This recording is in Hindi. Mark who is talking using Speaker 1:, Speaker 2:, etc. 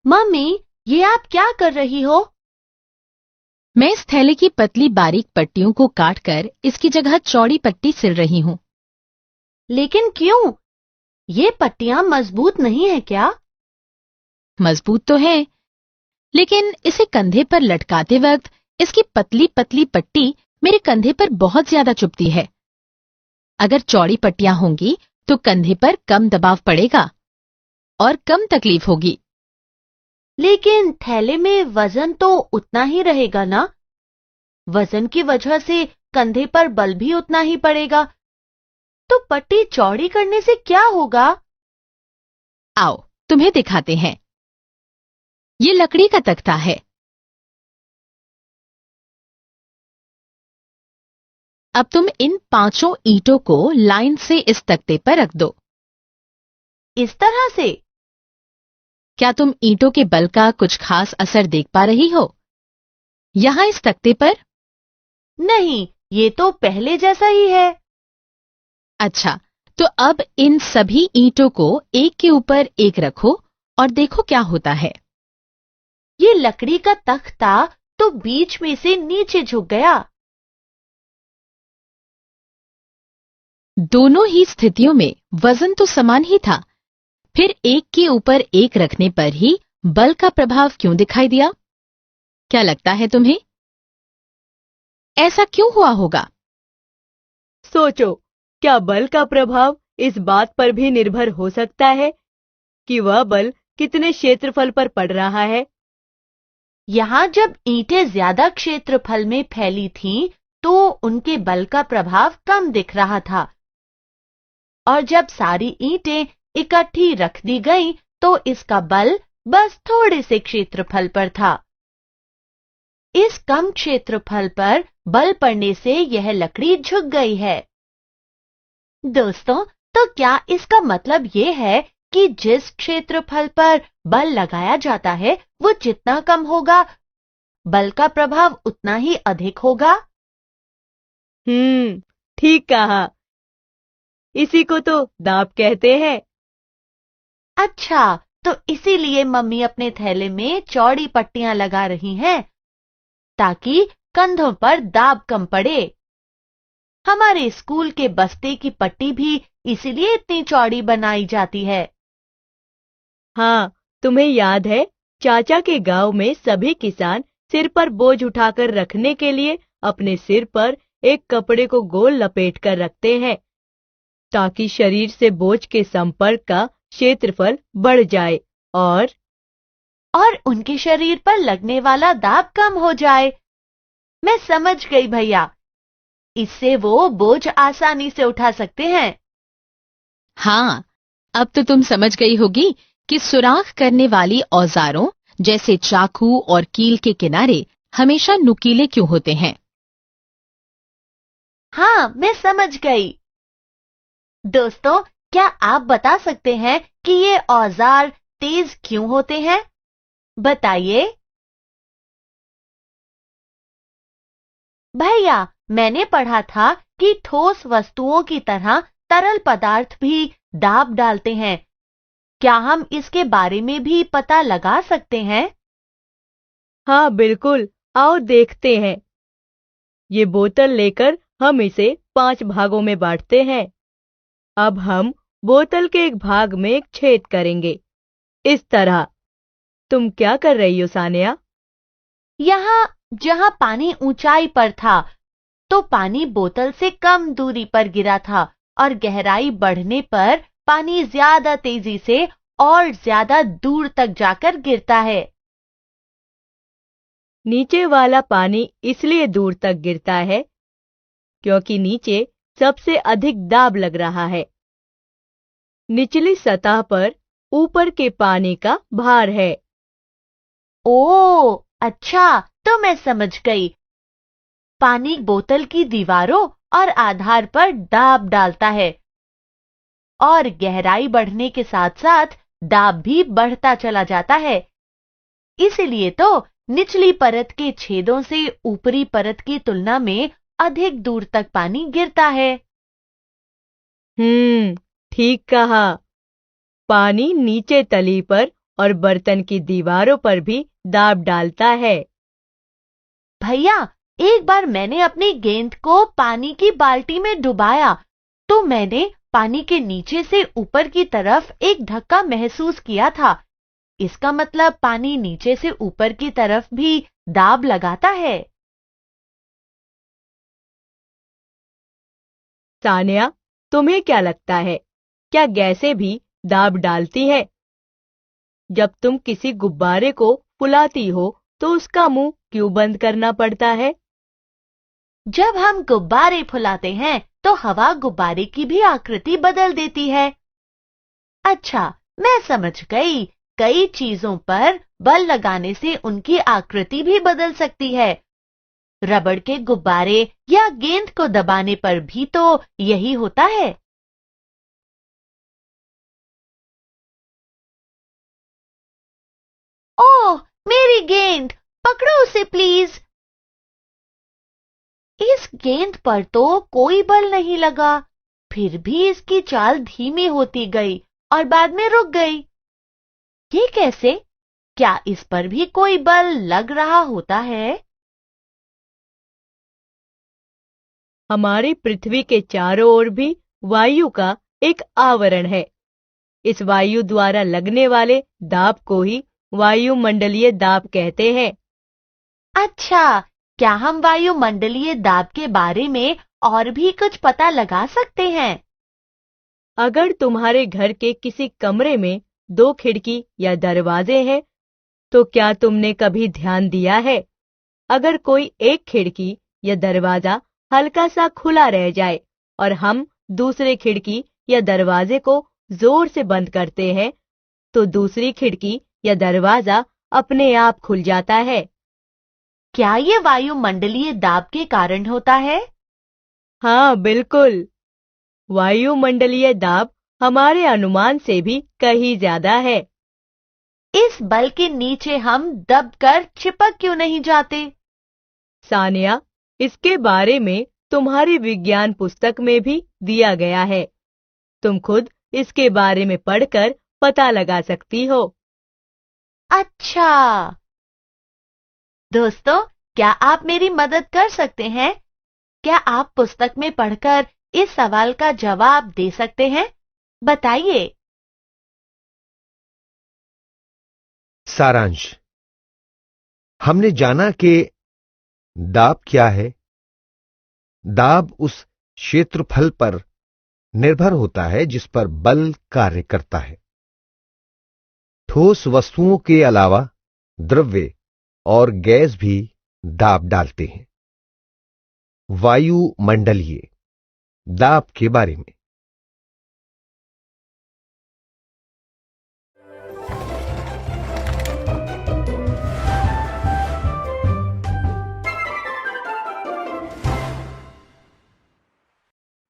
Speaker 1: मम्मी, ये आप क्या कर रही हो?
Speaker 2: मैं इस थैले की पतली बारीक पट्टियों को काटकर इसकी जगह चौड़ी पट्टी सिल रही हूँ।
Speaker 1: लेकिन क्यों? ये पट्टियां मजबूत नहीं है क्या?
Speaker 2: मजबूत तो है, लेकिन इसे कंधे पर लटकाते वक्त इसकी पतली पतली पट्टी मेरे कंधे पर बहुत ज्यादा चुभती है। अगर चौड़ी पट्टियां होंगी तो कंधे पर कम दबाव पड़ेगा और कम तकलीफ होगी।
Speaker 1: लेकिन थैले में वजन तो उतना ही रहेगा ना? वजन की वजह से कंधे पर बल भी उतना ही पड़ेगा। तो पट्टी चौड़ी करने से क्या होगा?
Speaker 2: आओ तुम्हें दिखाते हैं। ये लकड़ी का तख्ता है। अब तुम इन 5 ईंटों को लाइन से इस तख्ते पर रख दो।
Speaker 1: इस तरह से?
Speaker 2: क्या तुम ईंटों के बल का कुछ खास असर देख पा रही हो यहां इस तख्ते पर?
Speaker 1: नहीं, ये तो पहले जैसा ही है।
Speaker 2: अच्छा, तो अब इन सभी ईंटों को एक के ऊपर एक रखो और देखो क्या होता है।
Speaker 1: ये लकड़ी का तख्ता तो बीच में से नीचे झुक गया।
Speaker 2: दोनों ही स्थितियों में वजन तो समान ही था, फिर एक के ऊपर एक रखने पर ही बल का प्रभाव क्यों दिखाई दिया? क्या लगता है तुम्हें? ऐसा क्यों हुआ होगा?
Speaker 3: सोचो, क्या बल का प्रभाव इस बात पर भी निर्भर हो सकता है कि वह बल कितने क्षेत्रफल पर पड़ रहा है?
Speaker 1: यहाँ जब ईंटें ज्यादा क्षेत्रफल में फैली थीं, तो उनके बल का प्रभाव कम दिख रहा था। और जब सारी ईंटें इकट्ठी रख दी गईं, तो इसका बल बस थोड़े से क्षेत्रफल पर था। इस कम क्षेत्रफल पर बल पड़ने से यह लकड़ी झुक गई है। दोस्तों, तो क्या इसका मतलब ये है कि जिस क्षेत्रफल पर बल लगाया जाता है वो जितना कम होगा, बल का प्रभाव उतना ही अधिक होगा?
Speaker 3: ठीक कहा। इसी को तो दाब कहते हैं।
Speaker 1: अच्छा, तो इसीलिए मम्मी अपने थैले में चौड़ी पट्टियां लगा रही हैं, ताकि कंधों पर दाब कम पड़े। हमारे स्कूल के बस्ते की पट्टी भी इसीलिए इतनी चौड़ी बनाई जाती है।
Speaker 3: हाँ, तुम्हें याद है, चाचा के गांव में सभी किसान सिर पर बोझ उठाकर रखने के लिए अपने सिर पर एक कपड़े को गोल लपेट कर रखते हैं, ताकि शरीर से बोझ के संपर्क का क्षेत्रफल बढ़ जाए और
Speaker 1: उनके शरीर पर लगने वाला दाब कम हो जाए। मैं समझ गई भैया। इससे वो बोझ आसानी से उठा सकते हैं।
Speaker 2: हाँ, अब तो तुम समझ गई होगी कि सुराख करने वाली औजारों जैसे चाकू और कील के किनारे हमेशा नुकीले क्यों होते हैं।
Speaker 1: हाँ, मैं समझ गई। दोस्तों, क्या आप बता सकते हैं कि ये औजार तेज क्यों होते हैं? बताइए। भैया, मैंने पढ़ा था कि ठोस वस्तुओं की तरह तरल पदार्थ भी दाब डालते हैं। क्या हम इसके बारे में भी पता लगा सकते हैं?
Speaker 3: हाँ बिल्कुल, आओ देखते हैं। ये बोतल लेकर हम इसे 5 भागों में बांटते हैं। अब हम बोतल के एक भाग में एक छेद करेंगे, इस तरह। तुम क्या कर रही हो सानिया?
Speaker 1: यहाँ जहाँ पानी ऊंचाई पर था, तो पानी बोतल से कम दूरी पर गिरा था और गहराई बढ़ने पर पानी ज्यादा तेजी से और ज्यादा दूर तक जाकर गिरता है।
Speaker 3: नीचे वाला पानी इसलिए दूर तक गिरता है क्योंकि नीचे सबसे अधिक दाब लग रहा है। निचली सतह पर ऊपर के पानी का भार है।
Speaker 1: ओह, अच्छा, तो मैं समझ गई। पानी बोतल की दीवारों और आधार पर दाब डालता है और गहराई बढ़ने के साथ साथ दाब भी बढ़ता चला जाता है। इसलिए तो निचली परत के छेदों से ऊपरी परत की तुलना में अधिक दूर तक पानी गिरता है।
Speaker 3: ठीक कहा। पानी नीचे तली पर और बर्तन की दीवारों पर भी दाब डालता है।
Speaker 1: भैया, एक बार मैंने अपनी गेंद को पानी की बाल्टी में डुबाया तो मैंने पानी के नीचे से ऊपर की तरफ एक धक्का महसूस किया था। इसका मतलब पानी नीचे से ऊपर की तरफ भी दाब लगाता है।
Speaker 3: सानिया, तुम्हें क्या लगता है, क्या गैसें भी दाब डालती है? जब तुम किसी गुब्बारे को फुलाती हो तो उसका मुंह क्यों बंद करना पड़ता है?
Speaker 1: जब हम गुब्बारे फुलाते हैं तो हवा गुब्बारे की भी आकृति बदल देती है। अच्छा, मैं समझ गई। कई चीजों पर बल लगाने से उनकी आकृति भी बदल सकती है। रबड़ के गुब्बारे या गेंद को दबाने पर भी तो यही होता है। ओह, मेरी गेंद! पकड़ो उसे प्लीज। इस गेंद पर तो कोई बल नहीं लगा, फिर भी इसकी चाल धीमी होती गई और बाद में रुक गई। ये कैसे? क्या इस पर भी कोई बल लग रहा होता है?
Speaker 3: हमारी पृथ्वी के चारों ओर भी वायु का एक आवरण है। इस वायु द्वारा लगने वाले दाब को ही वायुमंडलीय दाब कहते हैं।
Speaker 1: अच्छा, क्या हम वायुमंडलीय दाब के बारे में और भी कुछ पता लगा सकते हैं?
Speaker 3: अगर तुम्हारे घर के किसी कमरे में 2 खिड़की या दरवाजे हैं, तो क्या तुमने कभी ध्यान दिया है, अगर कोई एक खिड़की या दरवाजा हल्का सा खुला रह जाए और हम दूसरे खिड़की या दरवाजे को जोर से बंद करते हैं, तो दूसरी खिड़की या दरवाजा अपने आप खुल जाता है।
Speaker 1: क्या ये वायुमंडलीय दाब के कारण होता है?
Speaker 3: हाँ, बिल्कुल। वायुमंडलीय दाब हमारे अनुमान से भी कहीं ज्यादा है।
Speaker 1: इस बल के नीचे हम दबकर चिपक क्यों नहीं जाते?
Speaker 3: सानिया, इसके बारे में तुम्हारी विज्ञान पुस्तक में भी दिया गया है। तुम खुद इसके बारे में पढ़कर पता लगा सकती हो।
Speaker 1: अच्छा दोस्तों, क्या आप मेरी मदद कर सकते हैं? क्या आप पुस्तक में पढ़कर इस सवाल का जवाब दे सकते हैं? बताइए।
Speaker 4: सारांश। हमने जाना कि दाब क्या है। दाब उस क्षेत्रफल पर निर्भर होता है जिस पर बल कार्य करता है। ठोस वस्तुओं के अलावा द्रव्य और गैस भी दाब डालते हैं। वायुमंडलीय दाब के बारे में